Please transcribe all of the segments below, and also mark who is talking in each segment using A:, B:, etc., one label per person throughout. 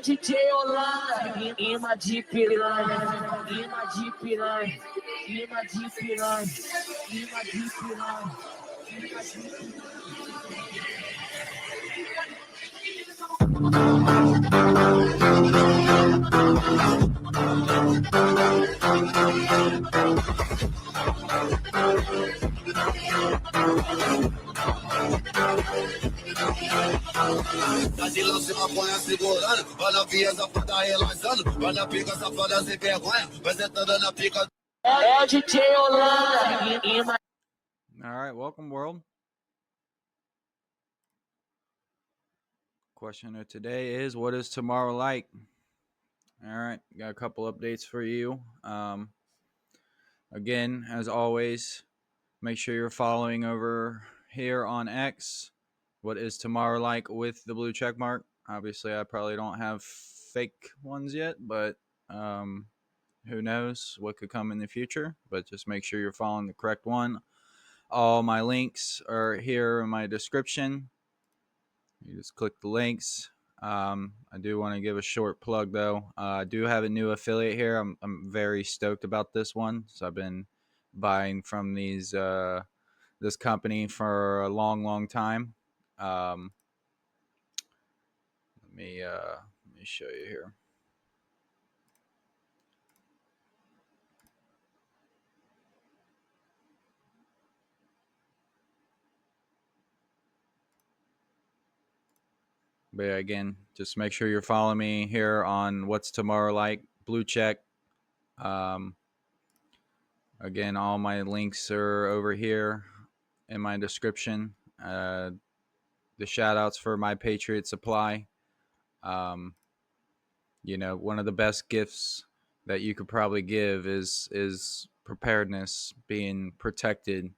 A: o DJ Holanda, imã de piranha, imã de piranha, imã de piranha, imã de piranha, imã de piranha.
B: Tá de lance maconha segurando, olha a via safada relaxando, olha a pica safada sem vergonha, vai sentando na pica.
A: É o DJ Holanda, imã.
C: All right, welcome world. Question of today is, what is tomorrow like? All right, got a couple updates for you. Again, as always, make sure you're following over here on X. What is tomorrow like with the blue check mark? Obviously, I probably don't have fake ones yet, but who knows what could come in the future. But just make sure you're following the correct one. All my links are here in my description. You just click the links. I do want to give a short plug though. I do have a new affiliate here. I'm very stoked about this one. So I've been buying from this company for a long time. Let me show you here. But yeah, again, just make sure you're following me here on What's Tomorrow Like, blue check. Again, all my links are over here in my description. The shout outs for my Patriot Supply. You know, one of the best gifts that you could probably give is preparedness, being protected,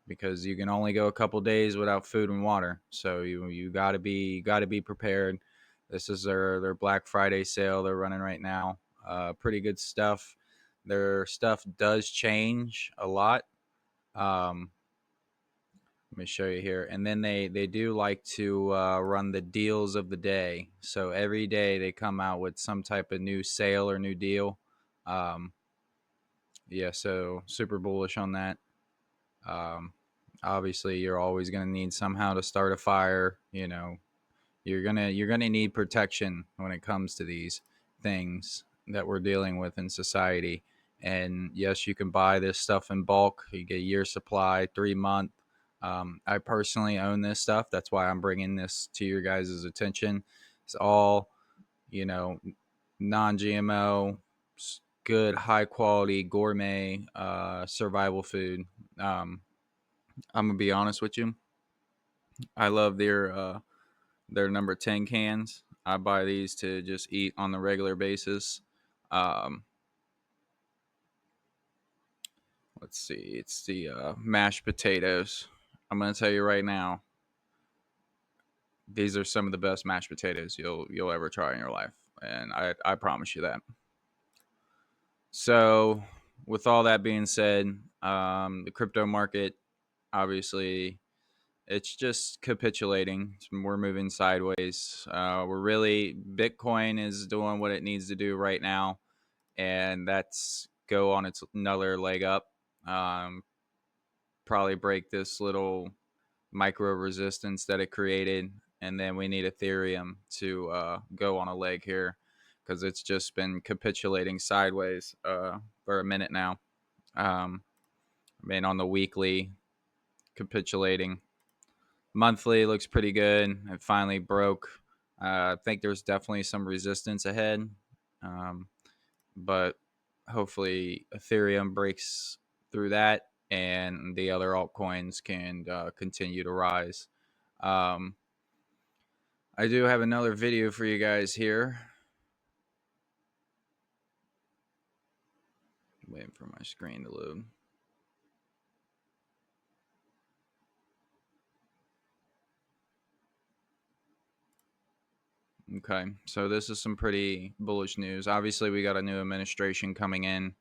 C: because you can only go a couple days without food and water. So you gotta be prepared. This is their Black Friday sale they're running right now. Pretty good stuff. Their stuff does change a lot. Let me show you here. And then they do like to run the deals of the day. So every day they come out with some type of new sale or new deal. Yeah, so super bullish on that. Obviously, you're always going to need somehow to start a fire. You know, you're gonna need protection when it comes to these things that we're dealing with in society. And yes, you can buy this stuff in bulk. You get a year supply, 3 month. I personally own this stuff. That's why I'm bringing this to your guys' attention. It's all, you know, non-GMO, good, high quality, gourmet, survival food. I'm gonna be honest with you. I love their number 10 cans. I buy these to just eat on the regular basis. Let's see. It's the mashed potatoes. I'm gonna tell you right now, these are some of the best mashed potatoes you'll ever try in your life, and I promise you that. So, with all that being said, the crypto market, obviously, it's just capitulating. We're moving sideways. Bitcoin is doing what it needs to do right now, and that's go on its another leg up. Probably break this little micro resistance that it created, and then we need Ethereum to go on a leg here, because it's just been capitulating sideways for a minute now. I mean, on the weekly, capitulating. Monthly looks pretty good. It finally broke. I think there's definitely some resistance ahead, but hopefully Ethereum breaks through that and the other altcoins can continue to rise. I do have another video for you guys here. Waiting for my screen to load. Okay, so this is some pretty bullish news. Obviously, we got a new administration coming in.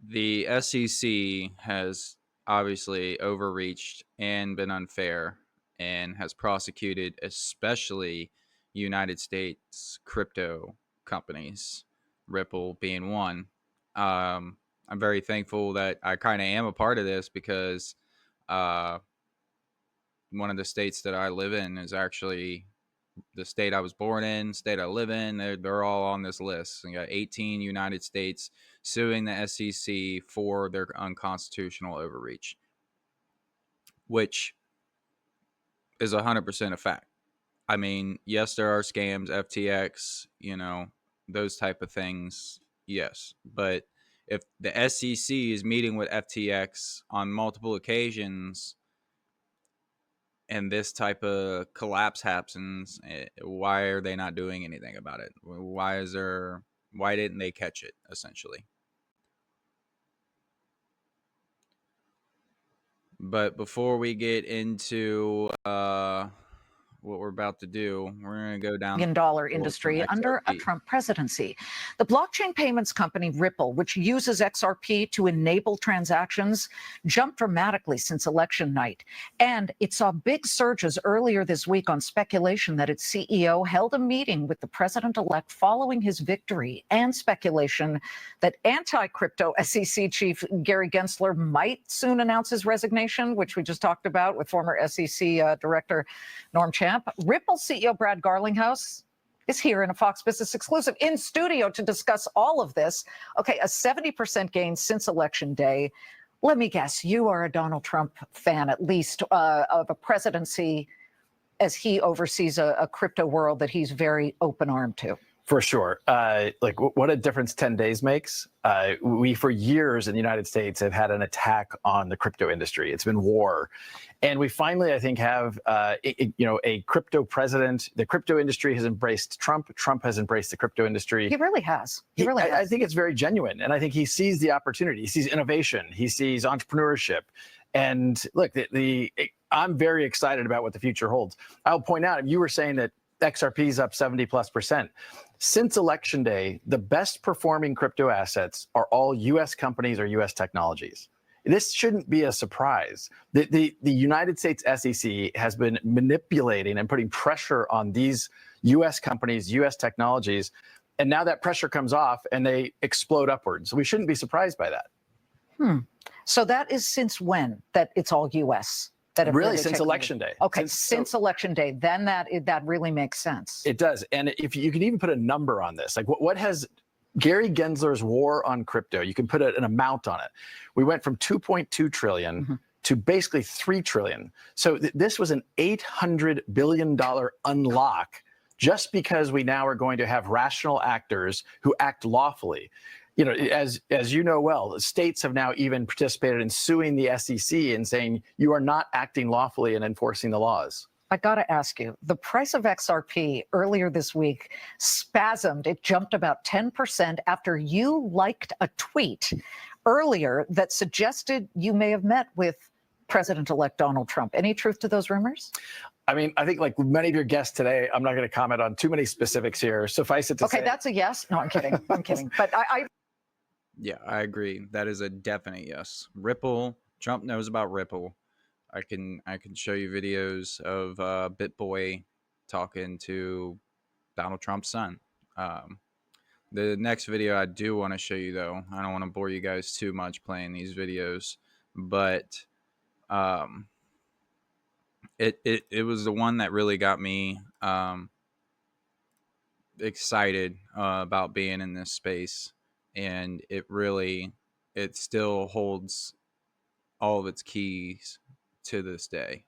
C: The SEC has obviously overreached and been unfair, and has prosecuted especially United States crypto companies, Ripple being one. I'm very thankful that I kind of am a part of this because one of the states that I live in is actually the state I was born in, state I live in. They're all on this list. You got 18 United States suing the SEC for their unconstitutional overreach, which is 100% a fact. I mean, yes, there are scams, FTX, those type of things. Yes. But if the SEC is meeting with FTX on multiple occasions and this type of collapse happens, why are they not doing anything about it? Why didn't they catch it, essentially? But before we get into what we're about to do, we're going to go down
D: $1 billion industry under a Trump presidency. The blockchain payments company Ripple, which uses XRP to enable transactions, jumped dramatically since election night. And it saw big surges earlier this week on speculation that its CEO held a meeting with the president-elect following his victory, and speculation that anti-crypto SEC chief Gary Gensler might soon announce his resignation, which we just talked about with former SEC Director Norm Champ. Ripple CEO Brad Garlinghouse is here in a Fox Business exclusive in studio to discuss all of this. Okay, a 70% gain since election day. Let me guess, you are a Donald Trump fan, at least, of a presidency as he oversees a crypto world that he's very open-armed to.
E: For sure. What a difference 10 days makes. We, for years in the United States, have had an attack on the crypto industry. It's been war. And we finally, I think, have a crypto president. The crypto industry has embraced Trump. Trump has embraced the crypto industry.
D: He really has. He really has.
E: I think it's very genuine. And I think he sees the opportunity. He sees innovation. He sees entrepreneurship. And look, I'm very excited about what the future holds. I'll point out, you were saying that XRP is up 70+%. Since election day, the best performing crypto assets are all U.S. companies or U.S. technologies. This shouldn't be a surprise. The United States SEC has been manipulating and putting pressure on these U.S. companies, U.S. technologies, and now that pressure comes off and they explode upwards. So we shouldn't be surprised by that.
D: So that is since when that it's all U.S.?
E: Really, since election day.
D: Okay, since election day, then that really makes sense.
E: It does. And if you can even put a number on this, like what has Gary Gensler's war on crypto, you can put an amount on it. We went from 2.2 trillion to basically 3 trillion. So this was an $800 billion unlock just because we now are going to have rational actors who act lawfully. As you know well, the states have now even participated in suing the SEC and saying you are not acting lawfully and enforcing the laws.
D: I got to ask you, the price of XRP earlier this week spasmed. It jumped about 10% after you liked a tweet earlier that suggested you may have met with President-elect Donald Trump. Any truth to those rumors?
E: I mean, I think like many of your guests today, I'm not going to comment on too many specifics here. Suffice it to say.
D: Okay, that's a yes. No, I'm kidding. I'm kidding. But
C: Yeah, I agree. That is a definite yes. Ripple, Trump knows about Ripple. I can show you videos of BitBoy talking to Donald Trump's son. The next video I do want to show you, though, I don't want to bore you guys too much playing these videos, but it was the one that really got me excited about being in this space. And it still holds all of its keys to this day.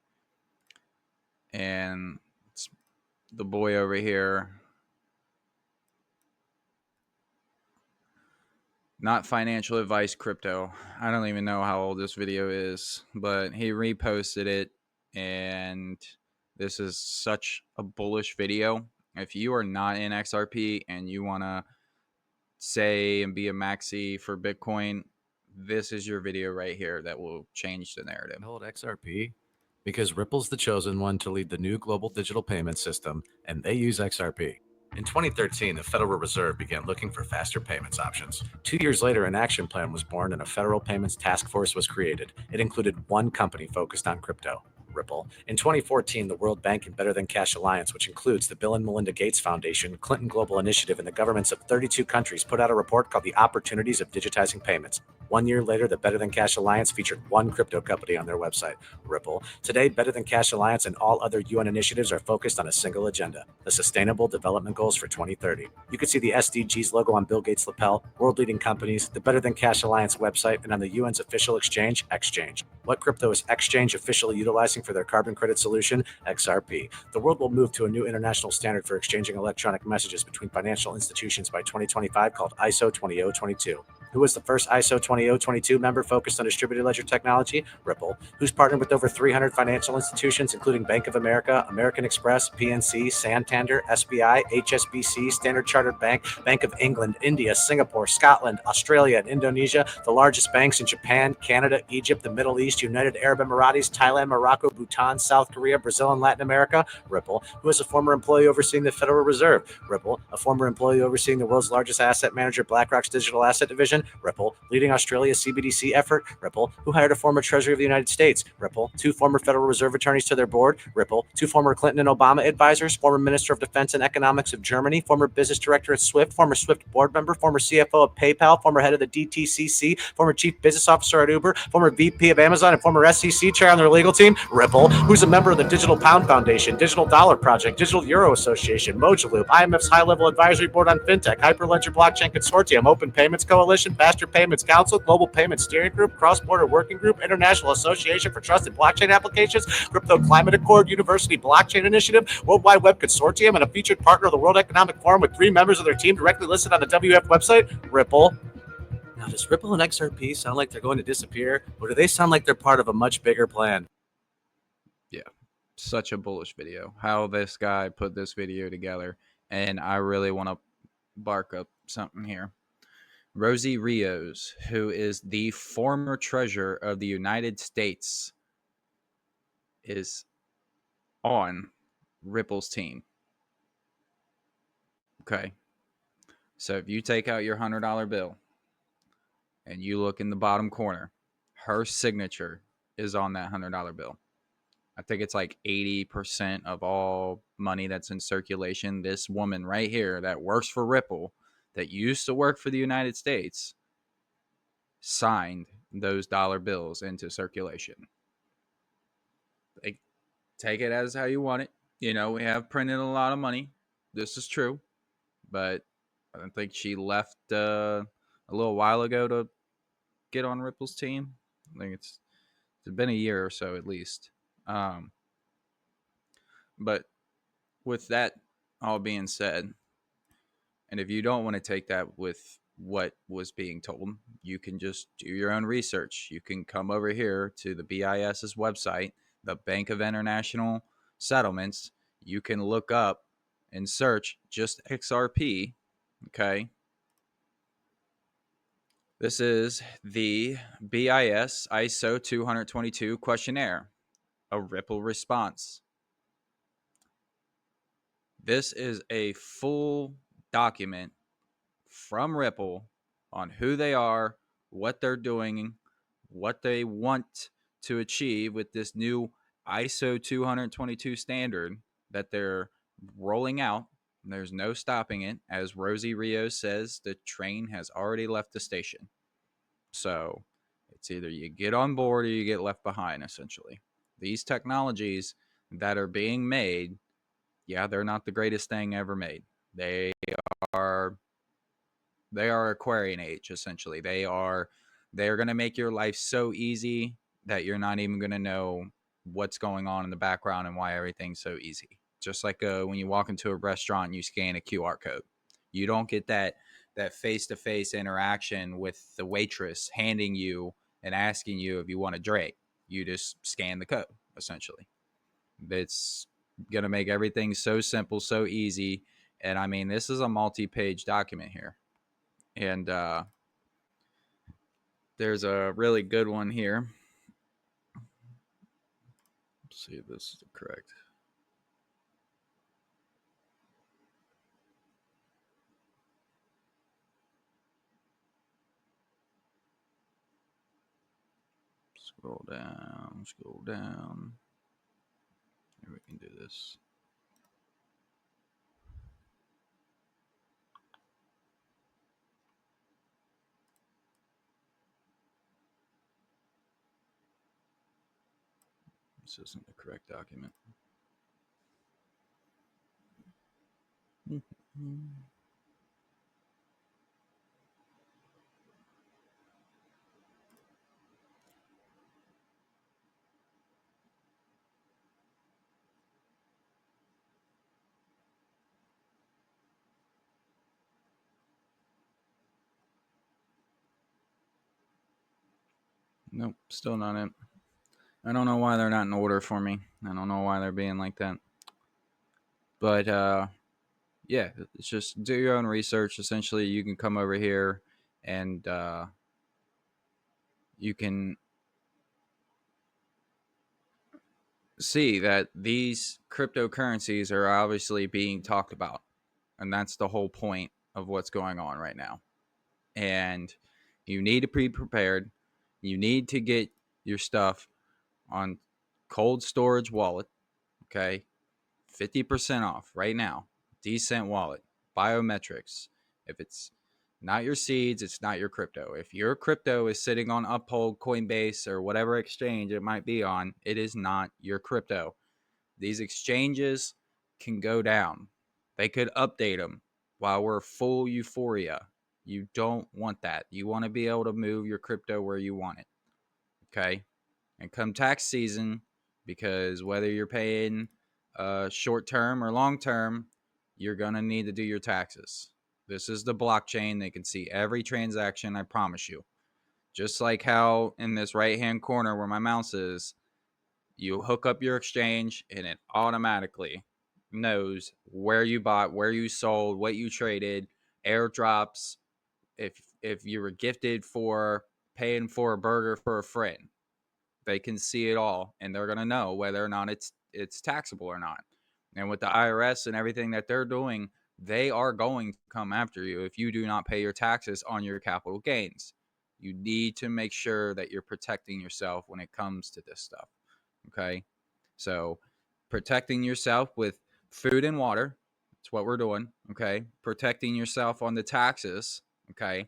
C: And it's the boy over here, not financial advice crypto. I don't even know how old this video is, but he reposted it. And this is such a bullish video. If you are not in XRP and you want to say and be a maxi for Bitcoin, this is your video right here that will change the narrative.
F: Hold XRP because Ripple's the chosen one to lead the new global digital payment system, and they use XRP. In 2013, the Federal Reserve began looking for faster payments options. 2 years later, an action plan was born and a federal payments task force was created. It included one company focused on crypto, Ripple. In 2014, the World Bank and Better Than Cash Alliance, which includes the Bill and Melinda Gates Foundation, Clinton Global Initiative, and the governments of 32 countries, put out a report called The Opportunities of Digitizing Payments. 1 year later, the Better Than Cash Alliance featured one crypto company on their website, Ripple. Today, Better Than Cash Alliance and all other UN initiatives are focused on a single agenda, the Sustainable Development Goals for 2030. You can see the SDGs logo on Bill Gates' lapel, world-leading companies, the Better Than Cash Alliance website, and on the UN's official exchange, Exchange. What crypto is Exchange officially utilizing for their carbon credit solution? XRP. The world will move to a new international standard for exchanging electronic messages between financial institutions by 2025 called ISO 20022. Who was the first ISO 20022 member focused on distributed ledger technology? Ripple. Who's partnered with over 300 financial institutions, including Bank of America, American Express, PNC, Santander, SBI, HSBC, Standard Chartered Bank, Bank of England, India, Singapore, Scotland, Australia, and Indonesia, the largest banks in Japan, Canada, Egypt, the Middle East, United Arab Emirates, Thailand, Morocco, Bhutan, South Korea, Brazil, and Latin America? Ripple. Who is a former employee overseeing the Federal Reserve? Ripple. A former employee overseeing the world's largest asset manager, BlackRock's digital asset division? Ripple. Leading Australia's CBDC effort? Ripple. Who hired a former Treasury of the United States? Ripple. 2 former Federal Reserve attorneys to their board? Ripple. 2 former Clinton and Obama advisors, former Minister of Defense and Economics of Germany, former business director at Swift, former Swift board member, former CFO of PayPal, former head of the DTCC, former chief business officer at Uber, former VP of Amazon, and former SEC chair on their legal team? Ripple. Who's a member of the Digital Pound Foundation, Digital Dollar Project, Digital Euro Association, Mojaloop, IMF's high-level advisory board on fintech, Hyperledger Blockchain Consortium, Open Payments Coalition, Faster Payments Council, Global Payments Steering Group, Cross-Border Working Group, International Association for Trusted Blockchain Applications, Crypto Climate Accord, University Blockchain Initiative, World Wide Web Consortium, and a featured partner of the World Economic Forum with 3 members of their team directly listed on the WF website? Ripple. Now, does Ripple and XRP sound like they're going to disappear, or do they sound like they're part of a much bigger plan?
C: Yeah, such a bullish video. How this guy put this video together, and I really want to bark up something here. Rosie Rios, who is the former treasurer of the United States, is on Ripple's team. Okay. So if you take out your $100 bill and you look in the bottom corner, her signature is on that $100 bill. I think it's like 80% of all money that's in circulation. This woman right here that works for Ripple, that used to work for the United States, signed those dollar bills into circulation. Like, take it as how you want it. You know, we have printed a lot of money. This is true. But I think she left a little while ago to get on Ripple's team. I think it's been a year or so at least. But with that all being said, and if you don't want to take that with what was being told, you can just do your own research. You can come over here to the BIS's website, the Bank of International Settlements. You can look up and search just XRP. Okay. This is the BIS ISO 222 questionnaire, a Ripple response. This is a full document from Ripple on who they are, what they're doing, what they want to achieve with this new ISO 222 standard that they're rolling out. There's no stopping it. As Rosie Rios says, the train has already left the station. So it's either you get on board or you get left behind, essentially. These technologies that are being made, yeah, they're not the greatest thing ever made. They are Aquarian age, essentially. They're going to make your life so easy that you're not even going to know what's going on in the background and why everything's so easy. Just like when you walk into a restaurant and you scan a QR code. You don't get that face-to-face interaction with the waitress handing you and asking you if you want a drink. You just scan the code, essentially. It's going to make everything so simple, so easy. And I mean, this is a multi-page document here. And there's a really good one here. Let's see if this is correct. Scroll down. this. This isn't the correct document. Nope, still not it. I don't know why they're not in order for me. I don't know why they're being like that. But yeah, it's just do your own research. Essentially, you can come over here and you can see that these cryptocurrencies are obviously being talked about. And that's the whole point of what's going on right now. And you need to be prepared. You need to get your stuff on cold storage wallet. Okay. 50% off right now. Decent wallet. Biometrics. If it's not your seeds, it's not your crypto. If your crypto is sitting on Uphold, Coinbase, or whatever exchange it might be on, it is not your crypto. These exchanges can go down. They could update them while we're full euphoria. You don't want that. You want to be able to move your crypto where you want it. Okay? And come tax season, because whether you're paying short term or long term, you're going to need to do your taxes. This is the blockchain. They can see every transaction, I promise you. Just like how in this right hand corner where my mouse is, you hook up your exchange and it automatically knows where you bought, where you sold, what you traded, airdrops, if you were gifted for paying for a burger for a friend. They can see it all, and they're going to know whether or not it's taxable or not. And with the IRS and everything that they're doing, they are going to come after you if you do not pay your taxes on your capital gains. You need to make sure that you're protecting yourself when it comes to this stuff. Okay? So, protecting yourself with food and water, that's what we're doing. Okay? Protecting yourself on the taxes. Okay?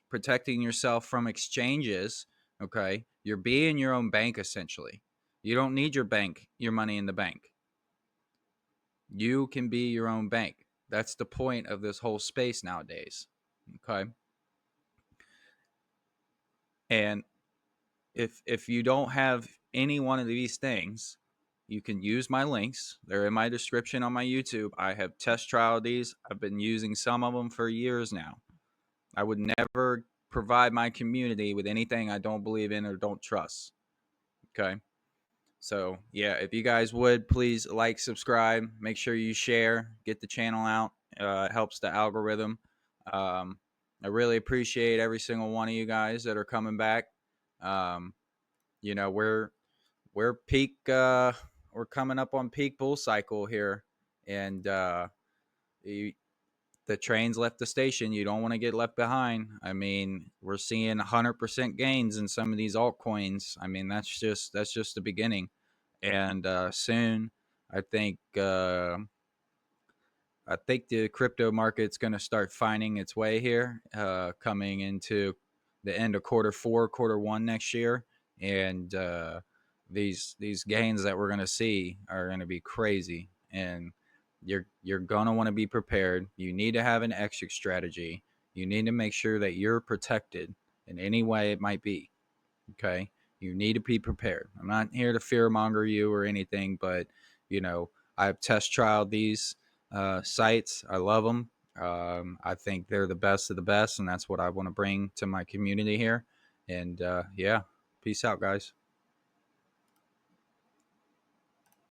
C: Protecting yourself from exchanges. Okay? You're being your own bank essentially. You don't need your money in the bank. You can be your own bank. That's the point of this whole space nowadays. Okay? And if you don't have any one of these things, you can use my links. They're in my description on my YouTube. I have test trialed these. I've been using some of them for years now. I would never provide my community with anything I don't believe in or don't trust. Okay? So, yeah, if you guys would, please like, subscribe, make sure you share, get the channel out. It helps the algorithm. I really appreciate every single one of you guys that are coming back. You know, we're peak, we're coming up on peak bull cycle here, and the train's left the station. You don't want to get left behind. I mean, we're seeing 100% gains in some of these altcoins. I mean, that's just the beginning. And soon, I think the crypto market's going to start finding its way here, coming into the end of quarter 4, quarter 1 next year, and these gains that we're going to see are going to be crazy. And you're going to want to be prepared. You need to have an exit strategy. You need to make sure that you're protected in any way it might be. Okay. You need to be prepared. I'm not here to fearmonger you or anything, but you know, I've test trialed these sites. I love them. I think they're the best of the best, and that's what I want to bring to my community here. And yeah, peace out, guys.